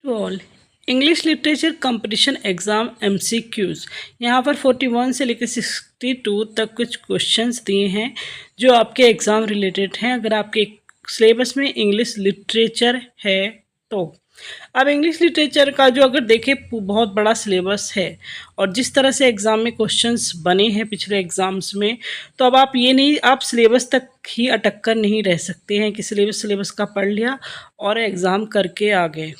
To all English literature competition exam MCQs। यहाँ पर 41 से लेकर 62 तक कुछ क्वेश्चंस दिए हैं जो आपके एग्ज़ाम रिलेटेड हैं। अगर आपके सिलेबस में इंग्लिश लिटरेचर है तो अब इंग्लिश लिटरेचर का जो अगर देखें बहुत बड़ा सिलेबस है और जिस तरह से एग्ज़ाम में क्वेश्चंस बने हैं पिछले एग्ज़ाम्स में, तो अब आप ये नहीं, आप सिलेबस तक ही अटक कर नहीं रह सकते हैं कि सिलेबस का पढ़ लिया और एग्ज़ाम करके आ गए।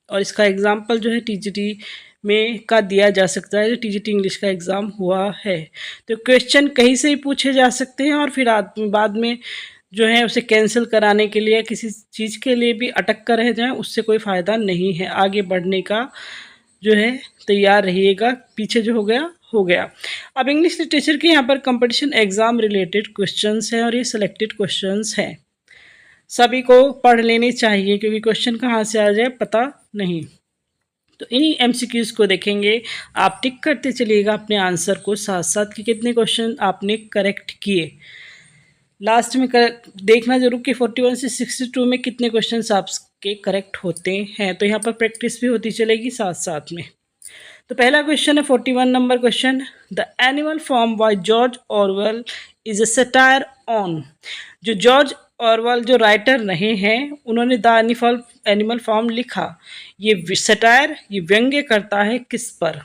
और इसका एग्ज़ाम्पल जो है टीजीटी में का दिया जा सकता है, जो टीजीटी इंग्लिश का एग्ज़ाम हुआ है। तो क्वेश्चन कहीं से भी पूछे जा सकते हैं और फिर बाद में जो है उसे कैंसिल कराने के लिए किसी चीज़ के लिए भी अटक कर रह जाएं, उससे कोई फ़ायदा नहीं है। आगे बढ़ने का जो है तैयार रहिएगा, पीछे जो हो गया हो गया। अब इंग्लिश लिटरेचर के यहाँ पर कंपटीशन एग्ज़ाम रिलेटेड क्वेश्चंस हैं और ये सिलेक्टेड क्वेश्चंस हैं, सभी को पढ़ लेने चाहिए क्योंकि क्वेश्चन कहाँ से आ जाए पता नहीं। तो इन्हीं MCQs को देखेंगे, आप टिक करते चलिएगा अपने आंसर को साथ साथ कि कितने क्वेश्चन आपने करेक्ट किए। लास्ट में देखना जरूर कि 41 से 62 में कितने क्वेश्चंस आपके करेक्ट होते हैं। तो यहाँ पर प्रैक्टिस भी होती चलेगी साथ साथ में। तो पहला क्वेश्चन है 41 number question, the animal form by George Orwell is a satire on. जो जॉर्ज ऑरवेल जो राइटर रहे हैं उन्होंने द एनिमल फॉर्म लिखा, ये सटायर, ये व्यंग्य करता है किस पर?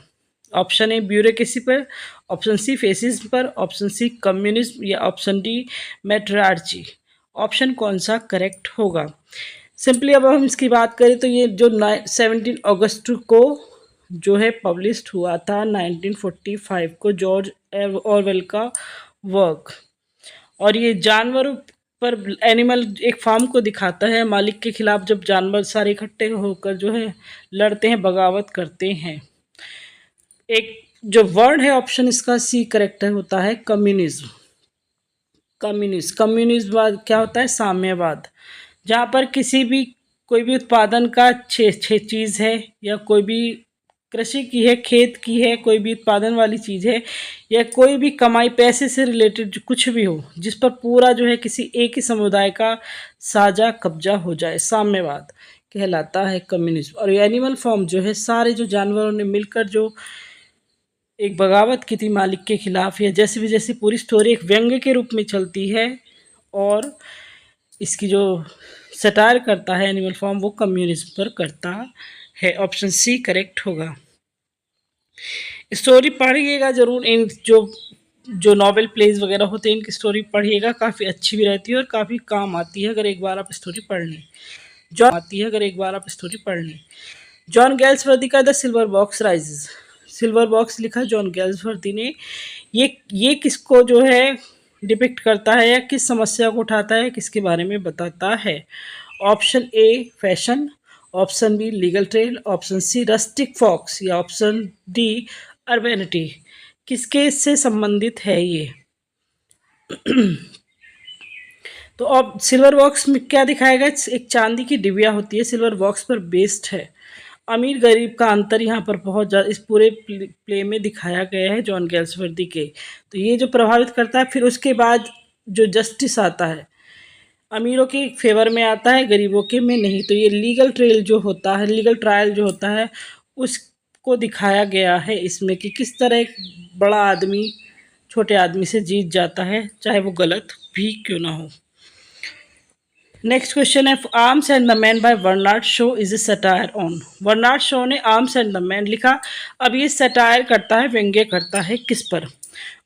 ऑप्शन ए ब्यूरोक्रेसी पर, ऑप्शन सी फेसिज्म पर, ऑप्शन सी कम्युनिज्म या ऑप्शन डी मेट्रार्ची। ऑप्शन कौन सा करेक्ट होगा? सिंपली अब हम इसकी बात करें तो ये जो 17 अगस्त को जो है पब्लिश्ड हुआ था 1945 को, जॉर्ज ऑरवेल का वर्क। और ये जानवरों पर एनिमल एक फार्म को दिखाता है, मालिक के खिलाफ जब जानवर सारे इकट्ठे होकर जो है लड़ते हैं, बगावत करते हैं। एक जो वर्ड है ऑप्शन इसका सी करेक्ट होता है कम्युनिज्म। कम्युनिज्म क्या होता है? साम्यवाद। जहाँ पर किसी भी कोई भी उत्पादन का चीज़ है या कोई भी कृषि की है, खेत की है, कोई भी उत्पादन वाली चीज़ है या कोई भी कमाई पैसे से रिलेटेड कुछ भी हो जिस पर पूरा जो है किसी एक ही समुदाय का साझा कब्जा हो जाए, साम्यवाद कहलाता है कम्युनिज्म। और एनिमल फॉर्म जो है सारे जो जानवरों ने मिलकर जो एक बगावत की थी मालिक के खिलाफ, या जैसी पूरी स्टोरी एक व्यंग्य के रूप में चलती है और इसकी जो सटायर करता है एनिमल फॉर्म वो कम्युनिज्म पर करता है। ऑप्शन सी करेक्ट होगा। स्टोरी पढ़िएगा ज़रूर, इन जो नॉवेल प्लेज वगैरह होते हैं इनकी स्टोरी पढ़िएगा, काफ़ी अच्छी भी रहती है और काफ़ी काम आती है अगर एक बार आप स्टोरी पढ़ लें। जॉन गैल्सवर्दी का the silver box rises, silver box लिखा जॉन गैल्सवर्दी ने। ये किसको जो है डिपिक्ट करता है या किस समस्या को उठाता है, किसके बारे में बताता है? Option A fashion, option B legal trail, option C rustic folks या ऑप्शन डी अर्बेनिटी। किसके से संबंधित है ये? तो अब सिल्वर बॉक्स में क्या दिखाएगा? एक चांदी की डिबिया होती है, सिल्वर बॉक्स पर बेस्ड है। अमीर गरीब का अंतर यहाँ पर बहुत ज़्यादा इस पूरे प्ले में दिखाया गया है जॉन गैल्सवर्दी के। तो ये जो प्रभावित करता है, फिर उसके बाद जो जस्टिस आता है अमीरों के फेवर में आता है, गरीबों के में नहीं। तो ये लीगल ट्रायल जो होता है उसको दिखाया गया है इसमें कि किस तरह एक बड़ा आदमी छोटे आदमी से जीत जाता है, चाहे वो गलत भी क्यों ना हो। नेक्स्ट क्वेश्चन है arms and the man by Bernard Shaw is a satire on. Bernard Shaw ने आर्म्स एंड द मैन लिखा, अब ये सटायर करता है, व्यंग्य करता है किस पर?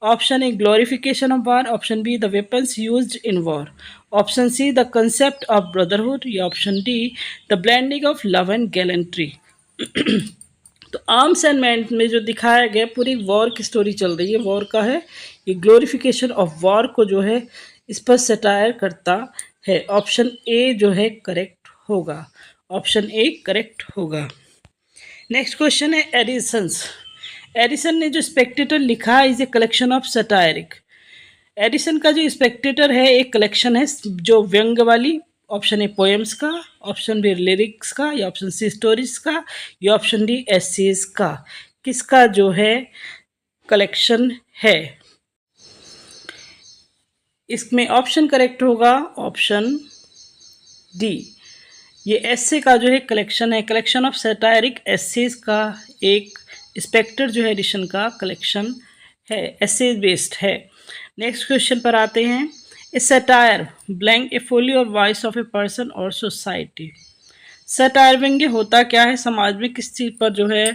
Option A glorification of war, option B the weapons used in war, option C the concept of brotherhood या option D the blending of love and gallantry. तो आर्म्स एंड मैन में जो दिखाया गया पूरी वॉर की स्टोरी चल रही है, वॉर का है ये, ग्लोरिफिकेशन ऑफ वॉर को जो है इस पर सटायर करता है। ऑप्शन ए जो है करेक्ट होगा, ऑप्शन ए करेक्ट होगा। नेक्स्ट क्वेश्चन है एडिसन ने जो स्पेक्टेटर लिखा is a collection of सटायरिक। Edison का जो स्पेक्टेटर है एक कलेक्शन है जो व्यंग वाली। ऑप्शन ए पोएम्स का, ऑप्शन बी लिरिक्स का या ऑप्शन सी स्टोरीज का या ऑप्शन डी एसेज का। किसका जो है कलेक्शन है? इसमें ऑप्शन करेक्ट होगा ऑप्शन डी, ये एस्से का जो है कलेक्शन है, कलेक्शन ऑफ सैटायरिक एस्सेज का एक स्पेक्टर जो है एडिशन का कलेक्शन है, एस्से बेस्ड है। नेक्स्ट क्वेश्चन पर आते हैं। ए सैटायर ब्लैंक ए फुली और वॉइस ऑफ ए पर्सन और सोसाइटी। सैटायर व्यंग्य होता क्या है, समाज में किस चीज़ पर जो है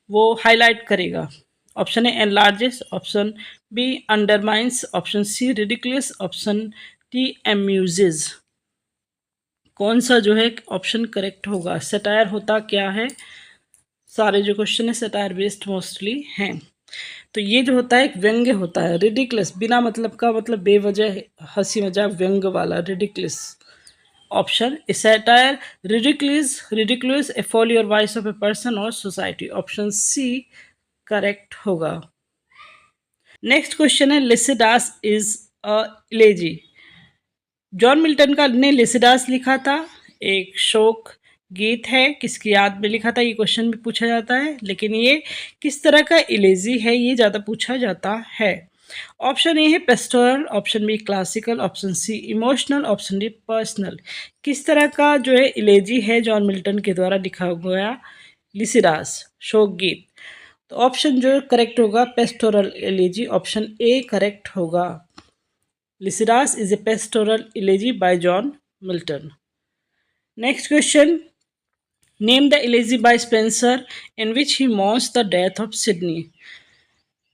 वो हाईलाइट करेगा। Option A enlarges, option B undermines, option C ridiculous, option D amuses. कौन सा जो है ऑप्शन करेक्ट होगा। सटायर होता क्या है, सारे जो क्वेश्चन है सटायर बेस्ड मोस्टली हैं। तो ये जो होता है एक व्यंग्य होता है, रिडिकुलस बिना मतलब का, मतलब बेवजह हंसी मजाक व्यंग्य वाला ridiculous. Option A satire ridiculous a folly और वाइस ऑफ ए पर्सन और सोसाइटी। ऑप्शन सी करेक्ट होगा। नेक्स्ट क्वेश्चन है Lycidas is a elegy. John Milton का ने लिसिडास लिखा था, एक शोक गीत है, किसकी याद में लिखा था ये क्वेश्चन भी पूछा जाता है, लेकिन ये किस तरह का इलेजी है ये ज़्यादा पूछा जाता है। ऑप्शन ए है pastoral, option B classical, option C emotional, option D personal. किस तरह का जो है इलेजी है जॉन मिल्टन के द्वारा लिखा गया लिसिडास शोक गीत। तो ऑप्शन जो करेक्ट होगा पेस्टोरल इलेजी, ऑप्शन ए करेक्ट होगा। Lycidas is a pastoral elegy by John Milton. Next question. Name the elegy by Spenser in which he mourns the death of Sidney.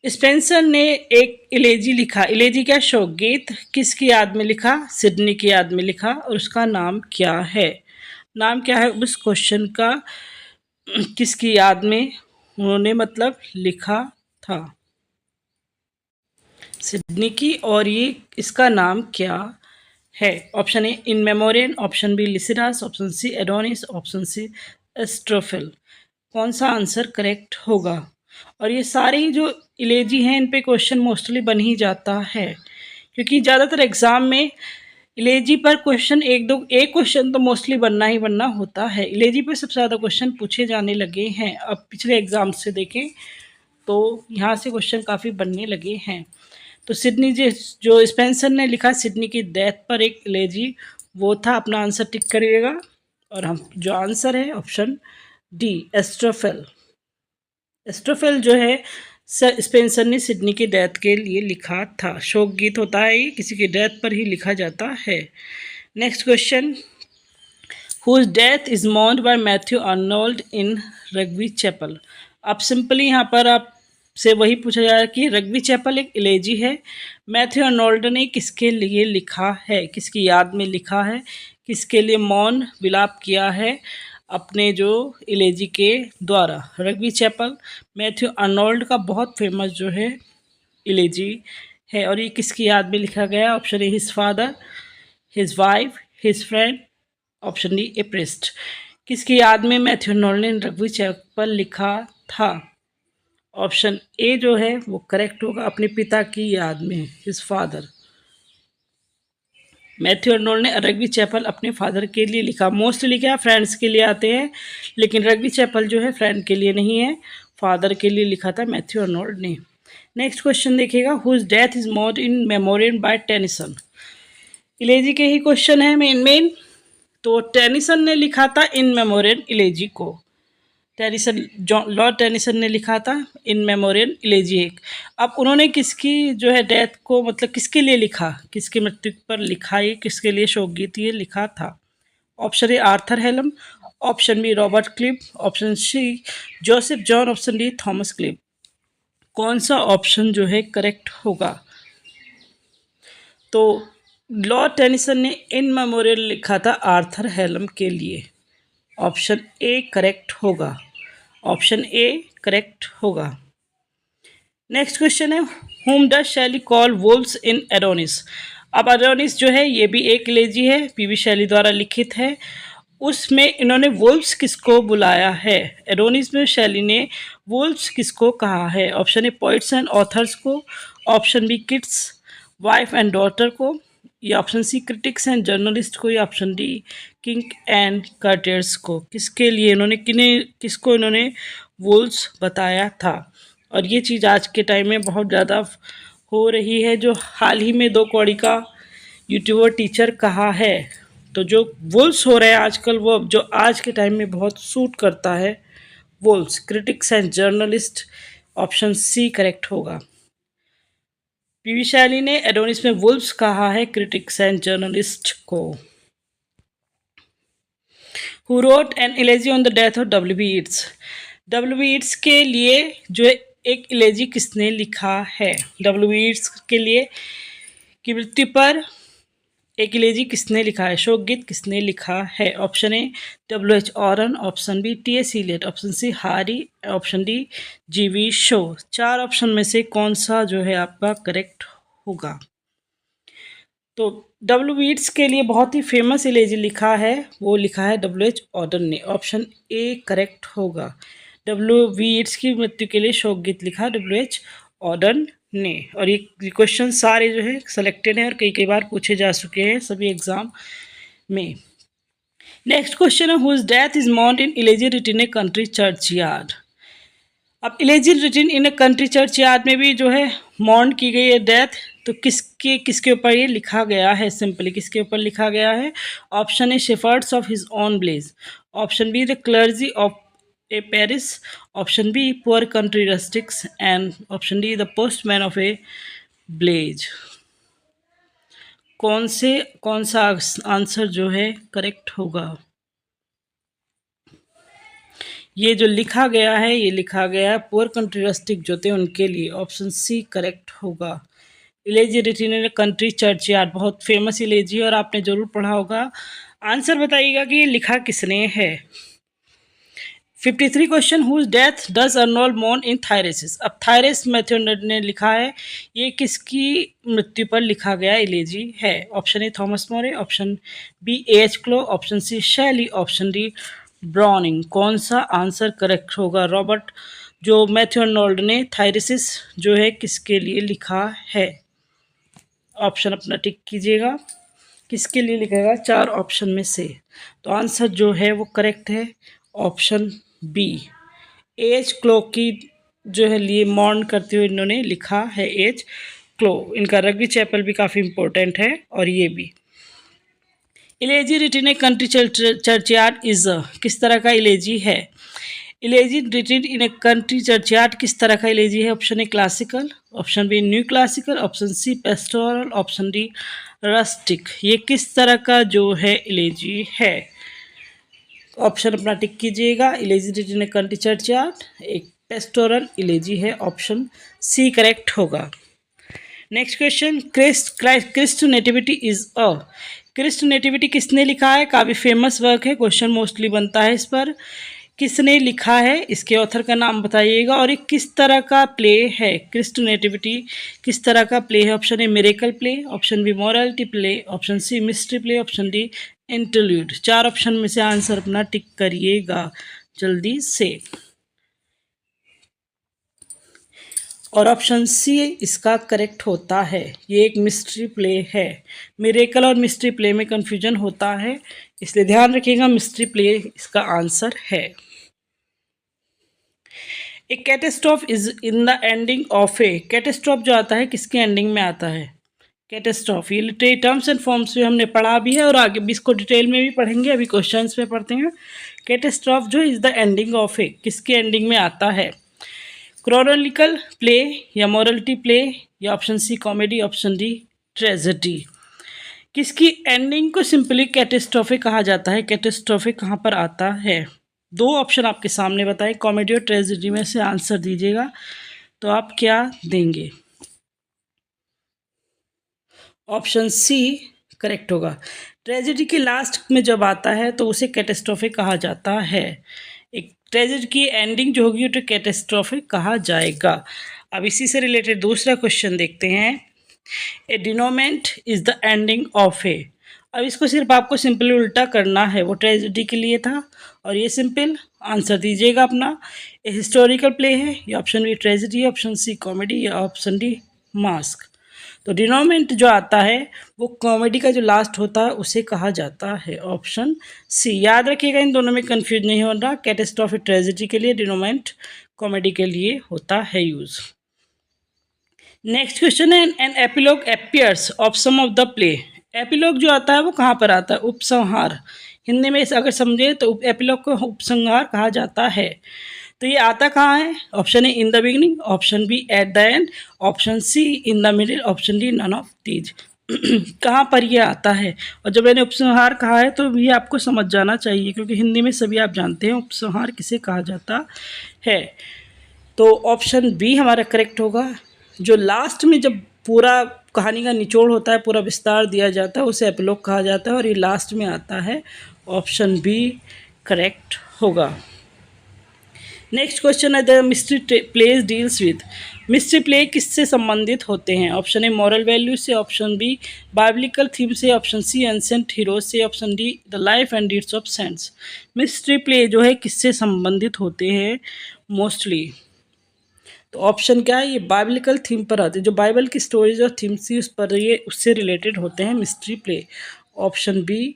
Spencer ने एक इलेजी लिखा, इलेजी क्या शोक गीत, किसकी याद में लिखा, सिडनी की याद में लिखा, और उसका नाम क्या है। नाम क्या है उस क्वेश्चन का, किसकी याद में उन्होंने मतलब लिखा था, सिडनी की, और ये इसका नाम क्या है। Option A in memoriam, option B Lycidas, option C Adonais, option C Astrophel. कौन सा आंसर करेक्ट होगा। और ये सारी जो इलेजी हैं इन पे क्वेश्चन मोस्टली बन ही जाता है, क्योंकि ज़्यादातर एग्ज़ाम में इलेजी पर क्वेश्चन एक क्वेश्चन तो मोस्टली बनना ही बनना होता है। इलेजी पर सबसे ज़्यादा क्वेश्चन पूछे जाने लगे हैं, अब पिछले एग्ज़ाम से देखें तो यहाँ से क्वेश्चन काफ़ी बनने लगे हैं। तो सिडनी जो स्पेंसर ने लिखा सिडनी की डेथ पर एक इलेजी, वो था। अपना आंसर टिक करिएगा। और हम जो आंसर है ऑप्शन डी एस्ट्रोफेल। एस्ट्रोफेल जो है स्पेंसर ने सिडनी की डेथ के लिए लिखा था। शोक गीत होता है ये, किसी की डेथ पर ही लिखा जाता है। Next question. Whose death is mourned by Matthew Arnold in Rugby Chapel. अब सिंपली यहाँ पर आप से वही पूछा जा रहा है कि रग्बी चैपल एक इलेजी है, मैथ्यू अर्नोल्ड ने किसके लिए लिखा है, किसकी याद में लिखा है, किसके लिए मौन विलाप किया है अपने जो इलेजी के द्वारा। रग्बी चैपल मैथ्यू अर्नोल्ड का बहुत फेमस जो है इलेजी है, और ये किसकी याद में लिखा गया। Option A his father, his wife, his friend, option D A priest. किसकी याद में मैथ्यू अर्नोल्ड ने रग्बी चैपल लिखा था। ऑप्शन ए जो है वो करेक्ट होगा, अपने पिता की याद में, हिज फादर। मैथ्यू अर्नोल्ड ने रग्बी चैपल अपने फादर के लिए लिखा। मोस्टली क्या फ्रेंड्स के लिए आते हैं, लेकिन रग्बी चैपल जो है फ्रेंड के लिए नहीं है, फादर के लिए लिखा था मैथ्यू अर्नोल्ड ने। नेक्स्ट क्वेश्चन देखिएगा। Whose death is mourned In Memoriam by Tennyson. Elegy के ही क्वेश्चन है मेन। तो टेनिसन ने लिखा था इन मेमोरियम इलेजी को। लॉर्ड टेनिसन ने लिखा था इन मेमोरियम इलेजी एक। अब उन्होंने किसकी जो है डेथ को, मतलब किसके लिए लिखा, किसकी मृत्यु पर लिखा, ये किसके लिए शोक गीत ये लिखा था। Option A Arthur Hallam, option B Robert Clip, option C Joseph John, option D Thomas Clip. कौन सा ऑप्शन जो है करेक्ट होगा। तो लॉर्ड टेनिसन ने इन मेमोरियल लिखा था आर्थर हेलम के लिए। ऑप्शन ए करेक्ट होगा, ऑप्शन ए करेक्ट होगा। नेक्स्ट क्वेश्चन है। हुम डज शैली कॉल वुल्व्स इन एडोनिस। अब एडोनिस जो है ये भी एक इलेजी है, पीवी शैली द्वारा लिखित है। उसमें इन्होंने वुल्व्स किसको बुलाया है। एडोनिस में शैली ने वुल्व्स किसको कहा है। Option A poets and authors को, option B kids wife and daughter को, या option C critics and journalist को, या option D king and courtiers को। किसके लिए इन्होंने किसको इन्होंने वुल्व्स बताया था। और ये चीज़ आज के टाइम में बहुत ज़्यादा हो रही है। जो हाल ही में 2 कौड़ी का यूट्यूबर टीचर कहा है तो जो वुल्स हो रहे हैं आजकल, वो जो आज के टाइम में बहुत सूट करता है, wolves, critics and journalist, option C correct होगा। पीवी शैली ने एडोनिस में वुल्स कहा है क्रिटिक्स एंड जर्नलिस्ट को। Who wrote an elegy on the death of W B Yeats? W B Yeats के लिए जो एक इलेजी किसने लिखा है? डब्ल्यू बी ईट्स के लिए की मृत्यु पर एक इलेजी किसने लिखा है? शोक गीत किसने लिखा है? Option A W H Auden, option B T S Eliot, option C Hardy, option D G V Shaw. 4 option में से कौन सा जो है आपका करेक्ट होगा? तो डब्ल्यू वीट्स के लिए बहुत ही फेमस इलेजी लिखा है, वो लिखा है डब्ल्यू एच ऑर्डन ने, ऑप्शन ए करेक्ट होगा। डब्ल्यू वीट्स की मृत्यु के लिए शोक गीत लिखा डब्ल्यू एच ऑर्डन ने। और ये क्वेश्चन सारे जो है सेलेक्टेड हैं और कई बार पूछे जा चुके हैं सभी एग्जाम में। नेक्स्ट क्वेश्चन है, whose death is mourned in elegy written a country churchyard? अब elegy written in a country churchyard में भी जो है मॉन्ट की गई है डेथ, तो किसके ऊपर ये लिखा गया है? सिंपली किसके ऊपर लिखा गया है? Option A shepherds of his own blaze, option B the clergy of a parish, option B poor country rustics, and option D the postman of a blaze. कौन सा आंसर जो है करेक्ट होगा? ये जो लिखा गया है, ये लिखा गया है पुअर कंट्री रस्टिक जो थे उनके लिए, ऑप्शन सी करेक्ट होगा। Elegy written in country churchyard बहुत फेमस इलेजी और आपने जरूर पढ़ा होगा। आंसर बताइएगा कि ये लिखा किसने है। 53 question, whose death does Arnold mourn in Thyrsis? अब थायरेस मेथोड ने लिखा है, ये किसकी मृत्यु पर लिखा गया इलेजी है? Option A Thomas More, option B H Clough, option C Shelley, option D Browning. कौन सा आंसर करेक्ट होगा? रॉबर्ट जो मैथ्यू अर्नोल्ड ने थायरेसिस जो है किसके लिए लिखा है? ऑप्शन अपना टिक कीजिएगा, किसके लिए लिखेगा 4 ऑप्शन में से? तो आंसर जो है वो करेक्ट है ऑप्शन बी, एच क्लो की जो है लिए मॉर्न करते हुए इन्होंने लिखा है एच क्लो। इनका रग्बी चैपल भी काफ़ी इंपॉर्टेंट है। और ये भी elegy written a country churchyard is किस तरह का इलेजी है? Elegy written in a country churchyard किस तरह का इलेजी है? Option A classical, option B new classical, option C pastoral, option D rustic. ये किस तरह का जो है इलेजी है? ऑप्शन अपना टिक कीजिएगा। Elegy written a country churchyard एक पेस्टोरल इलेजी है, ऑप्शन सी करेक्ट होगा। Next question, Christ nativity is a? Christ nativity किसने लिखा है? काफ़ी फेमस वर्क है, क्वेश्चन मोस्टली बनता है इस पर। किसने लिखा है? इसके ऑथर का नाम बताइएगा। और ये किस तरह का प्ले है? क्रिस्ट नेटिविटी किस तरह का प्ले है? Option A miracle play, option B morality play, option C mystery play, option D interlude. 4 option में से आंसर अपना टिक करिएगा जल्दी से। और ऑप्शन सी इसका करेक्ट होता है, ये एक मिस्ट्री प्ले है। मिरेकल और मिस्ट्री प्ले में कंफ्यूजन होता है, इसलिए ध्यान रखिएगा मिस्ट्री प्ले इसका आंसर है। A catastrophe is in the ending of a? Catastrophe जो आता है किसके एंडिंग में आता है? कैटेस्ट्रॉफ ये लिटरेरी टर्म्स एंड फॉर्म्स में हमने पढ़ा भी है और आगे भी इसको डिटेल में भी पढ़ेंगे, अभी क्वेश्चंस में पढ़ते हैं। कैटेस्ट्रॉफ जो is the ending of a किसके एंडिंग में आता है? क्रोनोलिकल प्ले या मॉरलिटी प्ले या option C comedy, option D tragedy. किसकी एंडिंग को सिंपली कैटेस्ट्रॉफे कहा जाता है? कैटेस्ट्रॉफे कहाँ पर आता है? 2 ऑप्शन आपके सामने बताएं, कॉमेडी और ट्रेजेडी में से आंसर दीजिएगा। तो आप क्या देंगे? ऑप्शन सी करेक्ट होगा। ट्रेजेडी के लास्ट में जब आता है तो उसे कैटेस्ट्रॉफे कहा जाता है। एक ट्रेजेडी की एंडिंग जो होगी तो कैटेस्ट्रॉफे कहा जाएगा। अब इसी से रिलेटेड दूसरा क्वेश्चन देखते हैं। ए डिनोमेंट इज द एंडिंग ऑफ ए। अब इसको सिर्फ आपको सिंपली उल्टा करना है, वो ट्रेजेडी के लिए था और ये सिंपल आंसर दीजिएगा अपना। ए हिस्टोरिकल प्ले है या option B tragedy, option C comedy या ऑप्शन डी मास्क। तो डिनोमेंट जो आता है वो कॉमेडी का जो लास्ट होता है उसे कहा जाता है, ऑप्शन सी। याद रखिएगा इन दोनों में कंफ्यूज नहीं होना, कैटेस्ट्रॉफे ट्रेजेडी के लिए, डिनोमेंट कॉमेडी के लिए होता है यूज। नेक्स्ट क्वेश्चन है, an epilogue appears of some of the play. Epilogue जो आता है वो कहाँ पर आता है? उपसंहार। हिंदी में अगर समझे तो एपिलॉग को उपसंहार कहा जाता है। तो ये आता कहाँ है? Option A in the beginning, option B at the end, option C in the middle, option D none of these. कहाँ पर ये आता है? और जब मैंने उपसंहार कहा है तो ये आपको समझ जाना चाहिए, क्योंकि हिंदी में सभी आप जानते हैं उपसंहार किसे कहा जाता है। तो ऑप्शन बी हमारा करेक्ट होगा। जो लास्ट में जब पूरा कहानी का निचोड़ होता है, पूरा विस्तार दिया जाता है, उसे एपिलॉग कहा जाता है और ये लास्ट में आता है। ऑप्शन बी करेक्ट होगा। नेक्स्ट क्वेश्चन है the mystery plays deals with. Mystery play किससे संबंधित होते हैं? ऑप्शन ए मॉरल वैल्यू से, ऑप्शन बी बाइबलिकल थीम से, ऑप्शन सी एंसेंट हीरोज से, option D the life and deeds of saints. Mystery play जो है किससे संबंधित होते हैं मोस्टली? तो ऑप्शन क्या है? ये बाइबलिकल थीम पर आते हैं, जो बाइबल की स्टोरीज और थीम्स थी उस पर ये उससे रिलेटेड होते हैं mystery play. Option B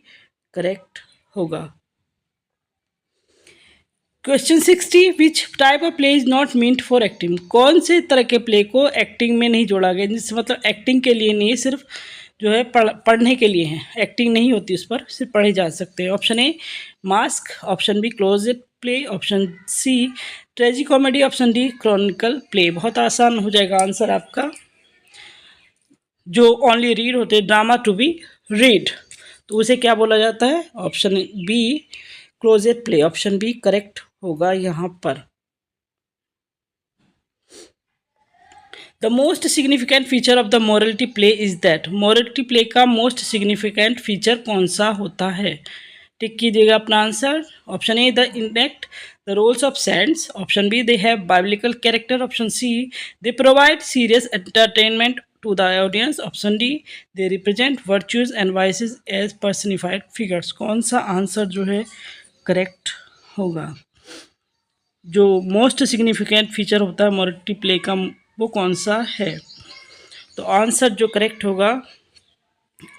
correct होगा। Question 60, which type of play is not meant for acting. कौन से तरह के प्ले को एक्टिंग में नहीं जोड़ा गया? जिससे मतलब एक्टिंग के लिए नहीं है, सिर्फ जो है पढ़ने के लिए है, एक्टिंग नहीं होती उस पर, सिर्फ पढ़े जा सकते हैं। Option A masque, option B closet play, option C tragicomedy, option D chronicle play. बहुत आसान हो जाएगा आंसर आपका। जो ओनली रीड होते हैं, ड्रामा टू बी रीड, तो उसे क्या बोला जाता है? Option B closet play. Option B correct होगा यहाँ पर। The most significant feature of the morality play is that. Morality play का मोस्ट सिग्निफिकेंट फीचर कौन सा होता है? टिक कीजिएगा अपना answer. Option A the enact the roles of saints, option B they have biblical character, option C they provide serious entertainment to the audience, option D they represent virtues and vices as personified figures. कौन सा answer जो है correct होगा? जो most significant feature होता है morality play का वो कौन सा है? तो आंसर जो करेक्ट होगा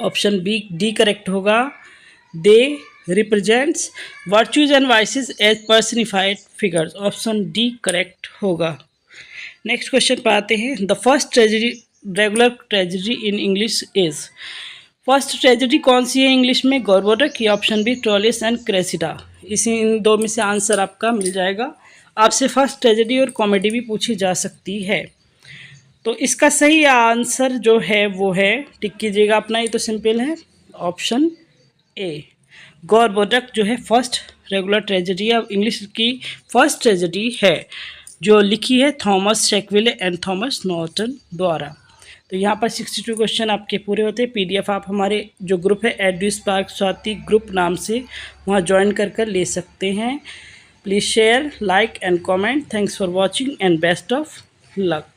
ऑप्शन बी डी करेक्ट होगा। They represents virtues and vices as personified figures. Option D correct होगा। नेक्स्ट क्वेश्चन पर आते हैं। The first tragedy regular tragedy in English is. First tragedy कौन सी है इंग्लिश में? गॉर्बोडक या option B Troilus and Cressida. इन दो में से आंसर आपका मिल जाएगा। आपसे फर्स्ट ट्रेजेडी और कॉमेडी भी पूछी जा सकती है। तो इसका सही आंसर जो है वो है, टिक कीजिएगा अपना, ये तो सिंपल है, ऑप्शन ए गॉर्बोडक जो है फर्स्ट रेगुलर ट्रेजेडी या इंग्लिश की फर्स्ट ट्रेजेडी है, जो लिखी है थॉमस शेकविले एंड थॉमस नॉर्टन द्वारा। तो यहाँ पर 62 क्वेश्चन आपके पूरे होते हैं। पीडीएफ आप हमारे जो ग्रुप है एडुस्पार्क स्वाति ग्रुप नाम से वहाँ ज्वाइन कर ले सकते हैं। Please share, like and comment. Thanks for watching and best of luck.